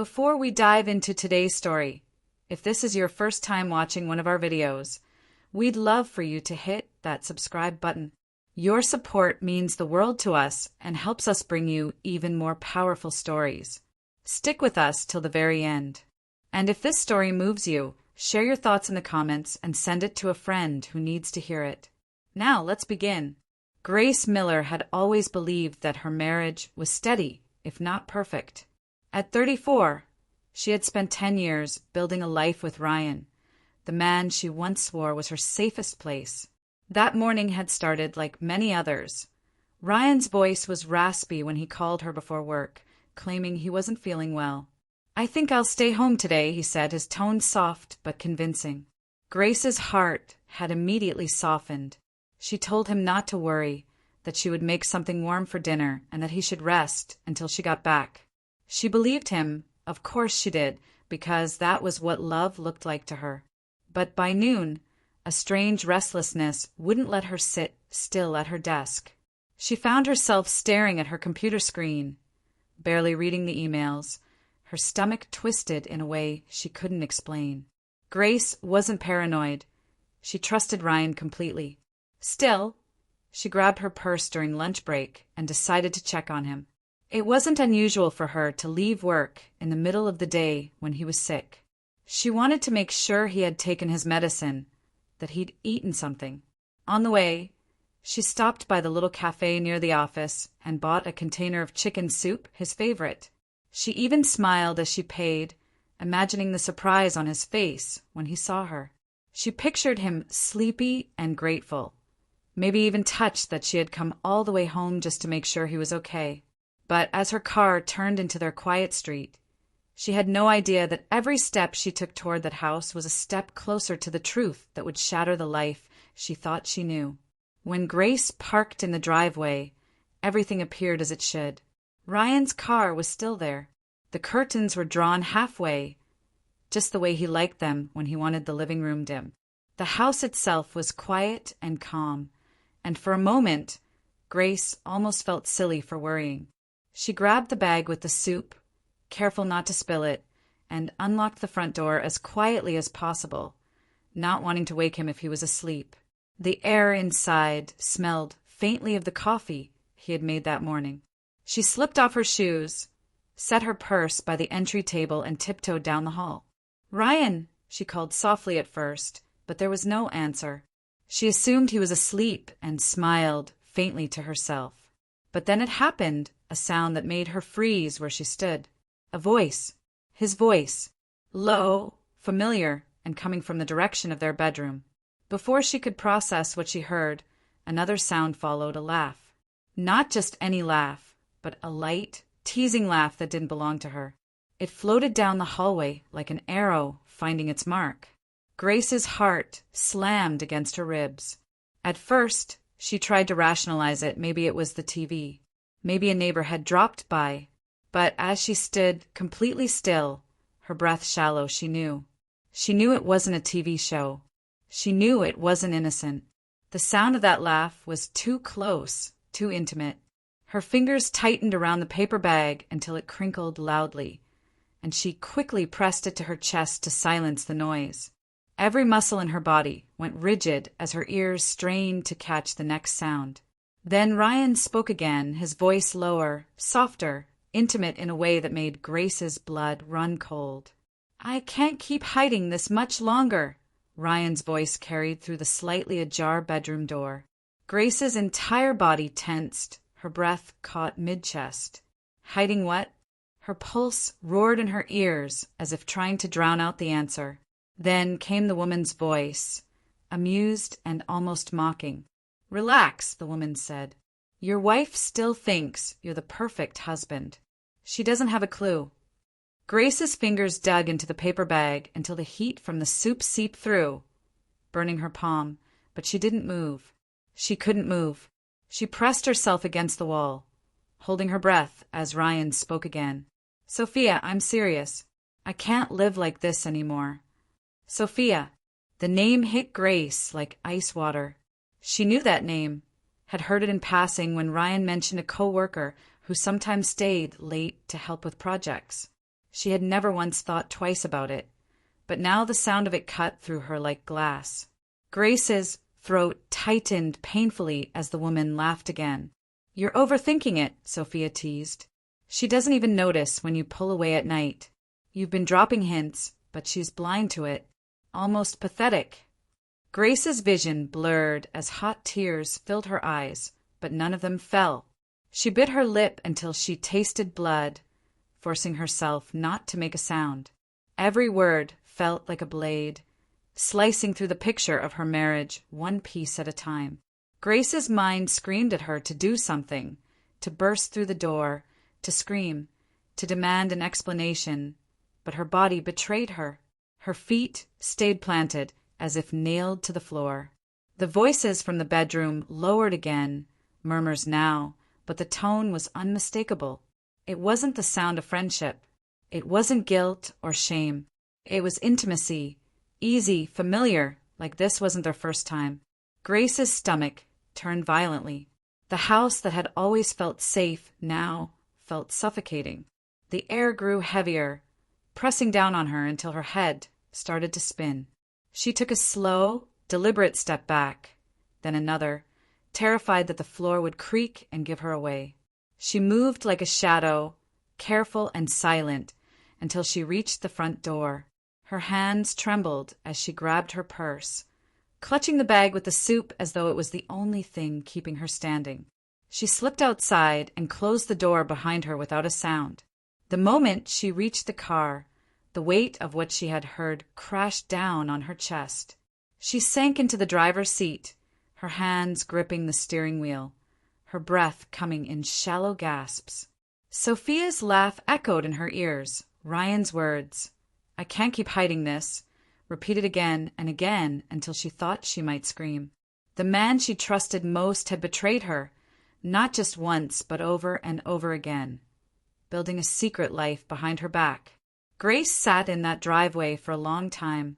Before we dive into today's story, if this is your first time watching one of our videos, we'd love for you to hit that subscribe button. Your support means the world to us and helps us bring you even more powerful stories. Stick with us till the very end. And if this story moves you, share your thoughts in the comments and send it to a friend who needs to hear it. Now, let's begin. Grace Miller had always believed that her marriage was steady, if not perfect. At 34, she had spent 10 years building a life with Ryan, the man she once swore was her safest place. That morning had started like many others. Ryan's voice was raspy when he called her before work, claiming he wasn't feeling well. "I think I'll stay home today," he said, his tone soft but convincing. Grace's heart had immediately softened. She told him not to worry, that she would make something warm for dinner and that he should rest until she got back. She believed him, of course she did, because that was what love looked like to her. But by noon, a strange restlessness wouldn't let her sit still at her desk. She found herself staring at her computer screen, barely reading the emails, her stomach twisted in a way she couldn't explain. Grace wasn't paranoid. She trusted Ryan completely. Still, she grabbed her purse during lunch break and decided to check on him. It wasn't unusual for her to leave work in the middle of the day when he was sick. She wanted to make sure he had taken his medicine, that he'd eaten something. On the way, she stopped by the little cafe near the office and bought a container of chicken soup, his favorite. She even smiled as she paid, imagining the surprise on his face when he saw her. She pictured him sleepy and grateful, maybe even touched that she had come all the way home just to make sure he was okay. But as her car turned into their quiet street, she had no idea that every step she took toward that house was a step closer to the truth that would shatter the life she thought she knew. When Grace parked in the driveway, everything appeared as it should. Ryan's car was still there. The curtains were drawn halfway, just the way he liked them when he wanted the living room dim. The house itself was quiet and calm, and for a moment, Grace almost felt silly for worrying. She grabbed the bag with the soup, careful not to spill it, and unlocked the front door as quietly as possible, not wanting to wake him if he was asleep. The air inside smelled faintly of the coffee he had made that morning. She slipped off her shoes, set her purse by the entry table, and tiptoed down the hall. "Ryan," she called softly at first, but there was no answer. She assumed he was asleep and smiled faintly to herself. But then it happened, a sound that made her freeze where she stood. A voice. His voice. Low, familiar, and coming from the direction of their bedroom. Before she could process what she heard, another sound followed, a laugh. Not just any laugh, but a light, teasing laugh that didn't belong to her. It floated down the hallway like an arrow finding its mark. Grace's heart slammed against her ribs. At first, she tried to rationalize it. Maybe it was the TV. Maybe a neighbor had dropped by. But as she stood completely still, her breath shallow, she knew. She knew it wasn't a TV show. She knew it wasn't innocent. The sound of that laugh was too close, too intimate. Her fingers tightened around the paper bag until it crinkled loudly, and she quickly pressed it to her chest to silence the noise. Every muscle in her body went rigid as her ears strained to catch the next sound. Then Ryan spoke again, his voice lower, softer, intimate in a way that made Grace's blood run cold. "I can't keep hiding this much longer," Ryan's voice carried through the slightly ajar bedroom door. Grace's entire body tensed, her breath caught mid-chest. Hiding what? Her pulse roared in her ears as if trying to drown out the answer. Then came the woman's voice, amused and almost mocking. "Relax," the woman said. "Your wife still thinks you're the perfect husband. She doesn't have a clue." Grace's fingers dug into the paper bag until the heat from the soup seeped through, burning her palm, but she didn't move. She couldn't move. She pressed herself against the wall, holding her breath as Ryan spoke again. "Sophia, I'm serious. I can't live like this anymore." Sophia. The name hit Grace like ice water. She knew that name, had heard it in passing when Ryan mentioned a co-worker who sometimes stayed late to help with projects. She had never once thought twice about it, but now the sound of it cut through her like glass. Grace's throat tightened painfully as the woman laughed again. "You're overthinking it," Sophia teased. "She doesn't even notice when you pull away at night. You've been dropping hints, but she's blind to it. Almost pathetic." Grace's vision blurred as hot tears filled her eyes, but none of them fell. She bit her lip until she tasted blood, forcing herself not to make a sound. Every word felt like a blade, slicing through the picture of her marriage one piece at a time. Grace's mind screamed at her to do something, to burst through the door, to scream, to demand an explanation, but her body betrayed her. Her feet stayed planted, as if nailed to the floor. The voices from the bedroom lowered again, murmurs now, but the tone was unmistakable. It wasn't the sound of friendship. It wasn't guilt or shame. It was intimacy, easy, familiar, like this wasn't their first time. Grace's stomach turned violently. The house that had always felt safe now felt suffocating. The air grew heavier, pressing down on her until her head started to spin. She took a slow, deliberate step back, then another, terrified that the floor would creak and give her away. She moved like a shadow, careful and silent, until she reached the front door. Her hands trembled as she grabbed her purse, clutching the bag with the soup as though it was the only thing keeping her standing. She slipped outside and closed the door behind her without a sound. The moment she reached the car, the weight of what she had heard crashed down on her chest. She sank into the driver's seat, her hands gripping the steering wheel, her breath coming in shallow gasps. Sophia's laugh echoed in her ears. Ryan's words, "I can't keep hiding this," repeated again and again until she thought she might scream. The man she trusted most had betrayed her, not just once, but over and over again, building a secret life behind her back. Grace sat in that driveway for a long time,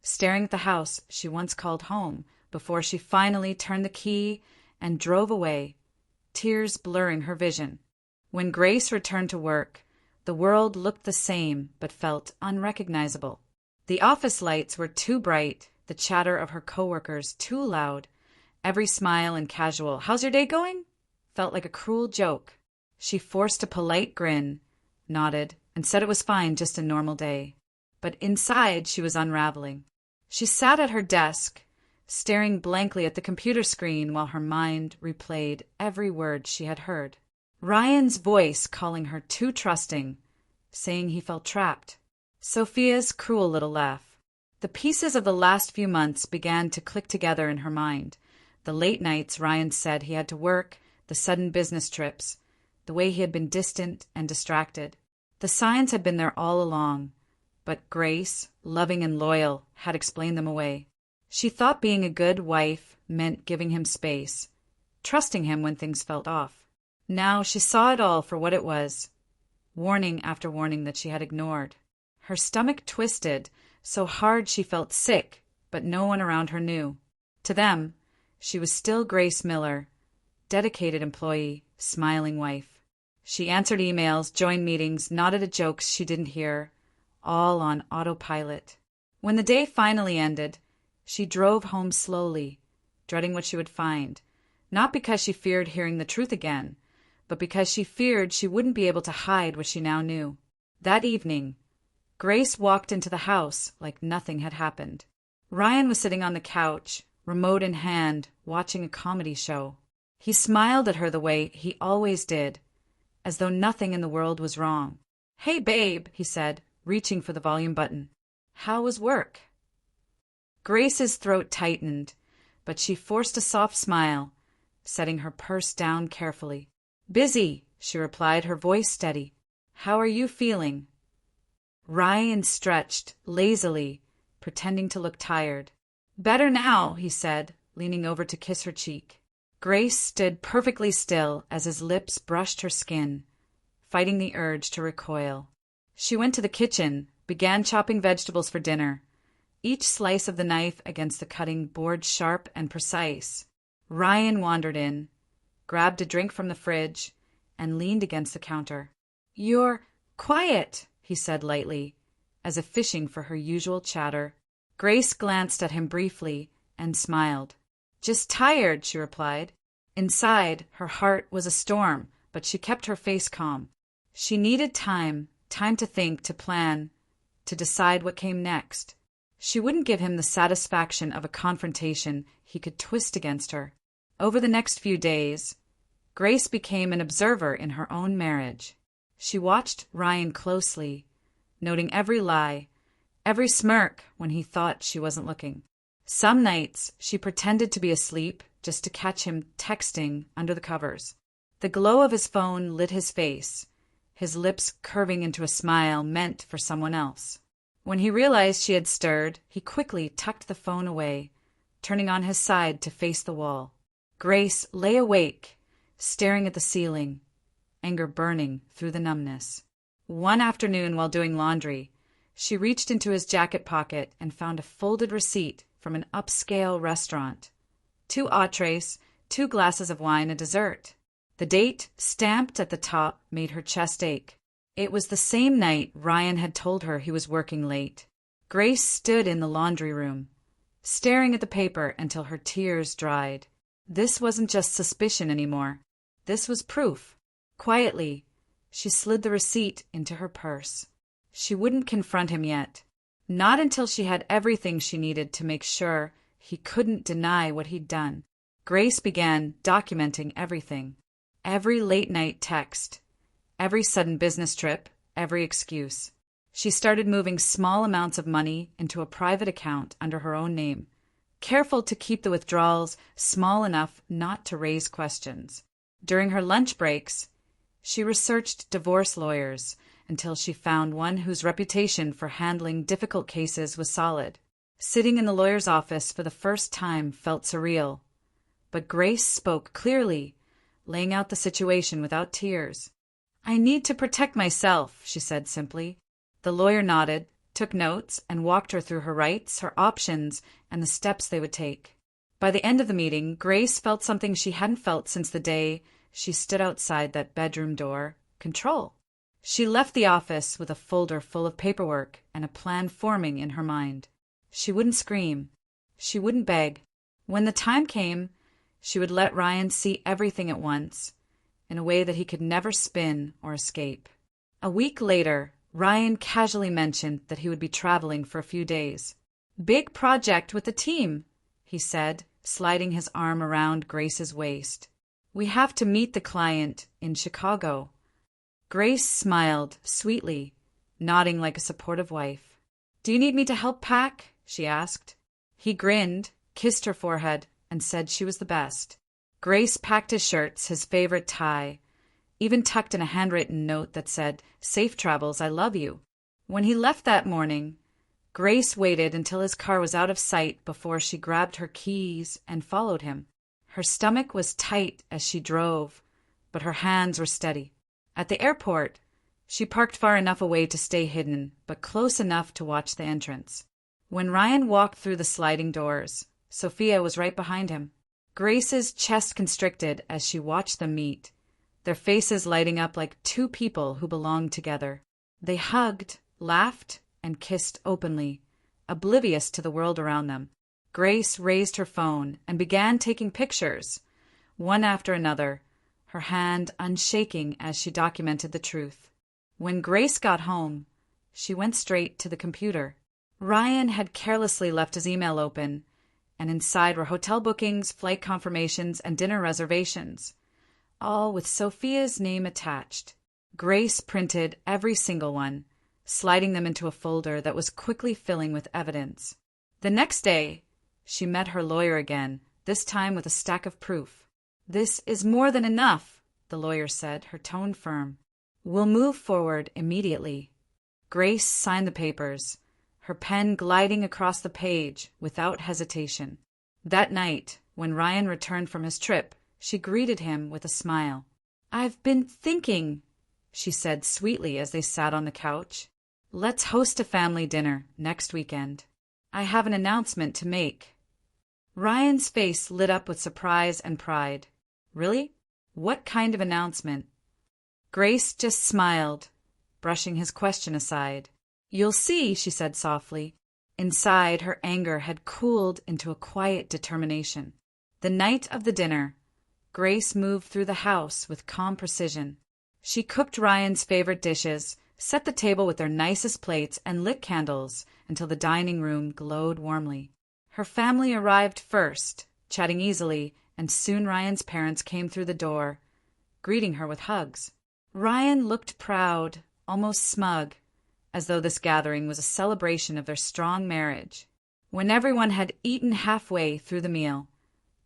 staring at the house she once called home, before she finally turned the key and drove away, tears blurring her vision. When Grace returned to work, the world looked the same but felt unrecognizable. The office lights were too bright, the chatter of her coworkers too loud. Every smile and casual "How's your day going?" felt like a cruel joke. She forced a polite grin, nodded, and said it was fine, just a normal day. But inside she was unraveling. She sat at her desk, staring blankly at the computer screen while her mind replayed every word she had heard. Ryan's voice calling her too trusting, saying he felt trapped. Sophia's cruel little laugh. The pieces of the last few months began to click together in her mind. The late nights Ryan said he had to work, the sudden business trips, the way he had been distant and distracted. The signs had been there all along, but Grace, loving and loyal, had explained them away. She thought being a good wife meant giving him space, trusting him when things felt off. Now she saw it all for what it was, warning after warning that she had ignored. Her stomach twisted so hard she felt sick, but no one around her knew. To them, she was still Grace Miller, dedicated employee, smiling wife. She answered emails, joined meetings, nodded at jokes she didn't hear, all on autopilot. When the day finally ended, she drove home slowly, dreading what she would find, not because she feared hearing the truth again, but because she feared she wouldn't be able to hide what she now knew. That evening, Grace walked into the house like nothing had happened. Ryan was sitting on the couch, remote in hand, watching a comedy show. He smiled at her the way he always did, as though nothing in the world was wrong. "Hey, babe," he said, reaching for the volume button. "How was work?" Grace's throat tightened, but she forced a soft smile, setting her purse down carefully. "Busy," she replied, her voice steady. "How are you feeling?" Ryan stretched lazily, pretending to look tired. "Better now," he said, leaning over to kiss her cheek. Grace stood perfectly still as his lips brushed her skin, fighting the urge to recoil. She went to the kitchen, began chopping vegetables for dinner, each slice of the knife against the cutting board sharp and precise. Ryan wandered in, grabbed a drink from the fridge, and leaned against the counter. "You're quiet," he said lightly, as if fishing for her usual chatter. Grace glanced at him briefly and smiled. "Just tired," she replied. Inside, her heart was a storm, but she kept her face calm. She needed time to think, to plan, to decide what came next. She wouldn't give him the satisfaction of a confrontation he could twist against her. Over the next few days, Grace became an observer in her own marriage. She watched Ryan closely, noting every lie, every smirk when he thought she wasn't looking. Some nights she pretended to be asleep just to catch him texting under the covers. The glow of his phone lit his face, his lips curving into a smile meant for someone else. When he realized she had stirred, he quickly tucked the phone away, turning on his side to face the wall. Grace lay awake, staring at the ceiling, anger burning through the numbness. One afternoon, while doing laundry, she reached into his jacket pocket and found a folded receipt from an upscale restaurant. 2 entrees, 2 glasses of wine, a dessert. The date, stamped at the top, made her chest ache. It was the same night Ryan had told her he was working late. Grace stood in the laundry room, staring at the paper until her tears dried. This wasn't just suspicion anymore. This was proof. Quietly, she slid the receipt into her purse. She wouldn't confront him yet. Not until she had everything she needed to make sure he couldn't deny what he'd done. Grace began documenting everything. Every late-night text, every sudden business trip, every excuse. She started moving small amounts of money into a private account under her own name, careful to keep the withdrawals small enough not to raise questions. During her lunch breaks, she researched divorce lawyers until she found one whose reputation for handling difficult cases was solid. Sitting in the lawyer's office for the first time felt surreal, but Grace spoke clearly, laying out the situation without tears. "I need to protect myself," she said simply. The lawyer nodded, took notes, and walked her through her rights, her options, and the steps they would take. By the end of the meeting, Grace felt something she hadn't felt since the day she stood outside that bedroom door: control. She left the office with a folder full of paperwork and a plan forming in her mind. She wouldn't scream. She wouldn't beg. When the time came, she would let Ryan see everything at once, in a way that he could never spin or escape. A week later, Ryan casually mentioned that he would be traveling for a few days. "Big project with the team," he said, sliding his arm around Grace's waist. "We have to meet the client in Chicago." Grace smiled sweetly, nodding like a supportive wife. "Do you need me to help pack?" she asked. He grinned, kissed her forehead, and said she was the best. Grace packed his shirts, his favorite tie, even tucked in a handwritten note that said, "Safe travels, I love you." When he left that morning, Grace waited until his car was out of sight before she grabbed her keys and followed him. Her stomach was tight as she drove, but her hands were steady. At the airport, she parked far enough away to stay hidden, but close enough to watch the entrance. When Ryan walked through the sliding doors, Sophia was right behind him. Grace's chest constricted as she watched them meet, their faces lighting up like 2 people who belonged together. They hugged, laughed, and kissed openly, oblivious to the world around them. Grace raised her phone and began taking pictures, one after another, her hand unshaking as she documented the truth. When Grace got home, she went straight to the computer. Ryan had carelessly left his email open, and inside were hotel bookings, flight confirmations, and dinner reservations, all with Sophia's name attached. Grace printed every single one, sliding them into a folder that was quickly filling with evidence. The next day, she met her lawyer again, this time with a stack of proof. "This is more than enough," the lawyer said, her tone firm. "We'll move forward immediately." Grace signed the papers, her pen gliding across the page without hesitation. That night, when Ryan returned from his trip, she greeted him with a smile. "I've been thinking," she said sweetly as they sat on the couch. "Let's host a family dinner next weekend. I have an announcement to make." Ryan's face lit up with surprise and pride. "Really? What kind of announcement?" Grace just smiled, brushing his question aside. "You'll see," she said softly. Inside, her anger had cooled into a quiet determination. The night of the dinner, Grace moved through the house with calm precision. She cooked Ryan's favorite dishes, set the table with their nicest plates, and lit candles until the dining room glowed warmly. Her family arrived first, chatting easily, and soon Ryan's parents came through the door, greeting her with hugs. Ryan looked proud, almost smug, as though this gathering was a celebration of their strong marriage. When everyone had eaten halfway through the meal,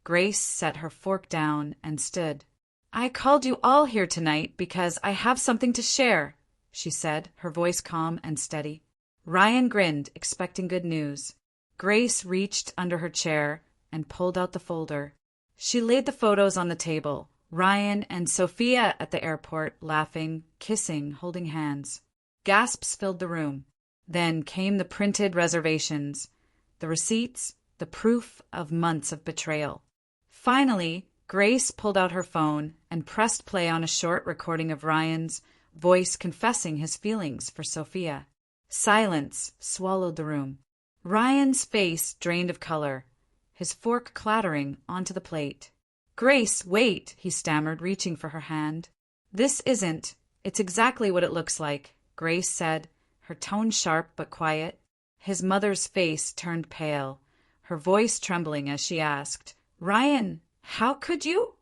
Grace set her fork down and stood. "I called you all here tonight because I have something to share," she said, her voice calm and steady. Ryan grinned, expecting good news. Grace reached under her chair and pulled out the folder. She laid the photos on the table, Ryan and Sophia at the airport, laughing, kissing, holding hands. Gasps filled the room. Then came the printed reservations, the receipts, the proof of months of betrayal. Finally, Grace pulled out her phone and pressed play on a short recording of Ryan's voice confessing his feelings for Sophia. Silence swallowed the room. Ryan's face drained of color, his fork clattering onto the plate. "Grace, wait," he stammered, reaching for her hand. "This isn't. It's exactly what it looks like," Grace said, her tone sharp but quiet. His mother's face turned pale, her voice trembling as she asked, "Ryan, how could you?"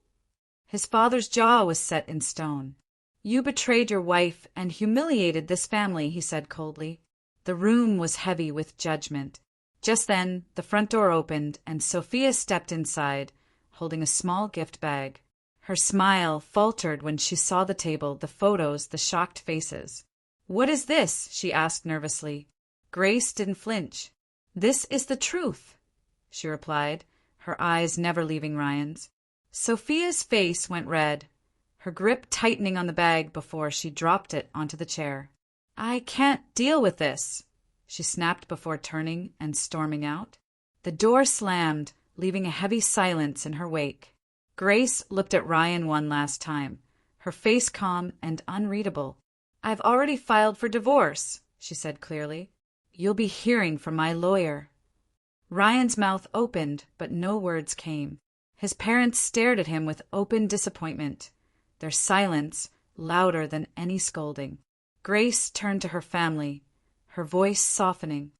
His father's jaw was set in stone. "You betrayed your wife and humiliated this family," he said coldly. The room was heavy with judgment. Just then, the front door opened and Sophia stepped inside, holding a small gift bag. Her smile faltered when she saw the table, the photos, the shocked faces. "What is this?" she asked nervously. Grace didn't flinch. "This is the truth," she replied, her eyes never leaving Ryan's. Sophia's face went red, her grip tightening on the bag before she dropped it onto the chair. "I can't deal with this," she snapped before turning and storming out. The door slammed, leaving a heavy silence in her wake. Grace looked at Ryan one last time, her face calm and unreadable. "I've already filed for divorce," she said clearly. "You'll be hearing from my lawyer." Ryan's mouth opened, but no words came. His parents stared at him with open disappointment, their silence louder than any scolding. Grace turned to her family, her voice softening.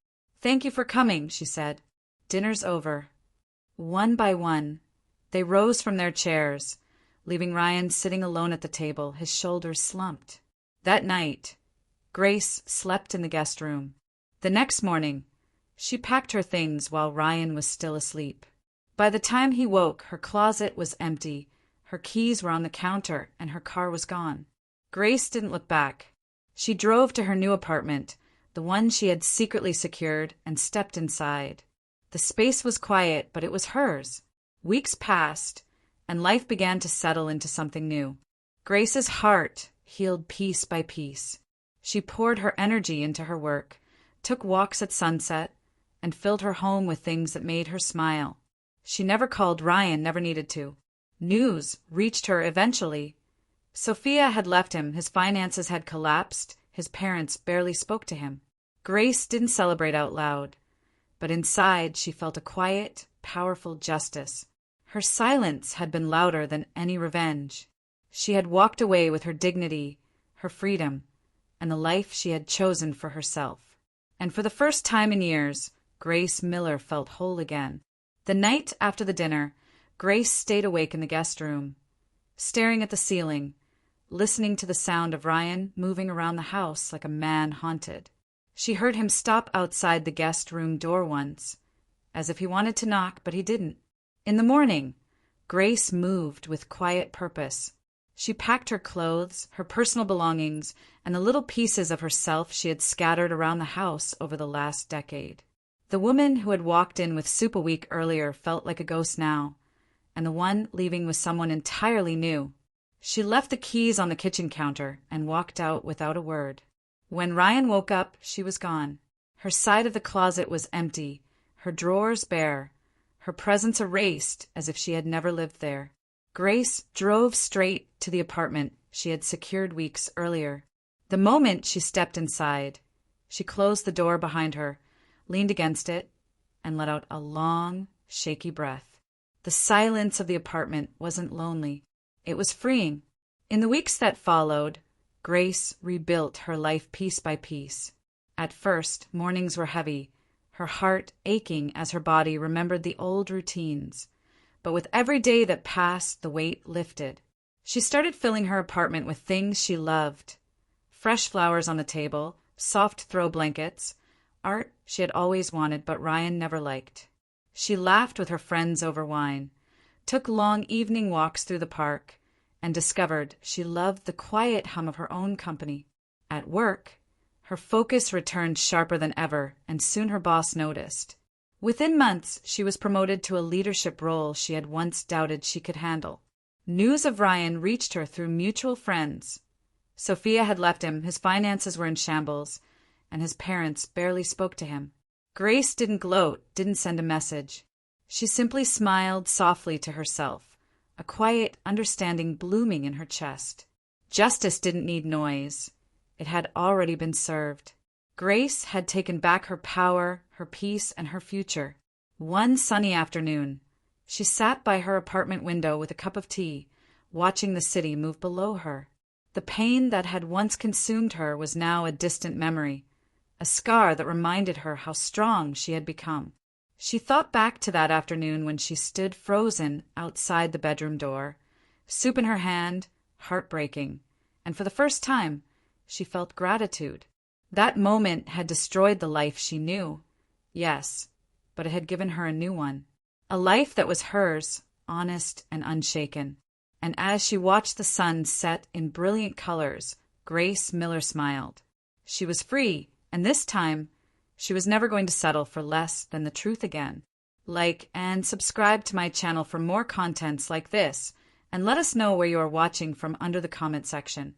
"Thank you for coming," she said. "Dinner's over." One by one, they rose from their chairs, leaving Ryan sitting alone at the table, his shoulders slumped. That night, Grace slept in the guest room. The next morning, she packed her things while Ryan was still asleep. By the time he woke, her closet was empty, her keys were on the counter, and her car was gone. Grace didn't look back. She drove to her new apartment, the one she had secretly secured, and stepped inside. The space was quiet, but it was hers. Weeks passed, and life began to settle into something new. Grace's heart healed piece by piece. She poured her energy into her work, took walks at sunset, and filled her home with things that made her smile. She never called Ryan, never needed to. News reached her eventually. Sophia had left him, his finances had collapsed, his parents barely spoke to him. Grace didn't celebrate out loud, but inside she felt a quiet, powerful justice. Her silence had been louder than any revenge. She had walked away with her dignity, her freedom, and the life she had chosen for herself. And for the first time in years, Grace Miller felt whole again. The night after the dinner, Grace stayed awake in the guest room, staring at the ceiling, listening to the sound of Ryan moving around the house like a man haunted. She heard him stop outside the guest room door once, as if he wanted to knock, but he didn't. In the morning, Grace moved with quiet purpose. She packed her clothes, her personal belongings, and the little pieces of herself she had scattered around the house over the last decade. The woman who had walked in with soup a week earlier felt like a ghost now, and the one leaving was someone entirely new. She left the keys on the kitchen counter and walked out without a word. When Ryan woke up, she was gone. Her side of the closet was empty, her drawers bare, her presence erased as if she had never lived there. Grace drove straight to the apartment she had secured weeks earlier. The moment she stepped inside, she closed the door behind her, leaned against it, and let out a long, shaky breath. The silence of the apartment wasn't lonely. It was freeing. In the weeks that followed, Grace rebuilt her life piece by piece. At first, mornings were heavy, her heart aching as her body remembered the old routines. But with every day that passed, the weight lifted. She started filling her apartment with things she loved. Fresh flowers on the table, soft throw blankets, art she had always wanted but Ryan never liked. She laughed with her friends over wine, took long evening walks through the park, and discovered she loved the quiet hum of her own company. At work, her focus returned sharper than ever, and soon her boss noticed. Within months, she was promoted to a leadership role she had once doubted she could handle. News of Ryan reached her through mutual friends. Sophia had left him, his finances were in shambles, and his parents barely spoke to him. Grace didn't gloat, didn't send a message. She simply smiled softly to herself, a quiet understanding blooming in her chest. Justice didn't need noise. It had already been served. Grace had taken back her power, her peace, and her future. One sunny afternoon, she sat by her apartment window with a cup of tea, watching the city move below her. The pain that had once consumed her was now a distant memory, a scar that reminded her how strong she had become. She thought back to that afternoon when she stood frozen outside the bedroom door, soup in her hand, heartbreaking, and for the first time, she felt gratitude. That moment had destroyed the life she knew. Yes, but it had given her a new one. A life that was hers, honest and unshaken. And as she watched the sun set in brilliant colors, Grace Miller smiled. She was free, and this time, she was never going to settle for less than the truth again. Like and subscribe to my channel for more contents like this, and let us know where you are watching from under the comment section.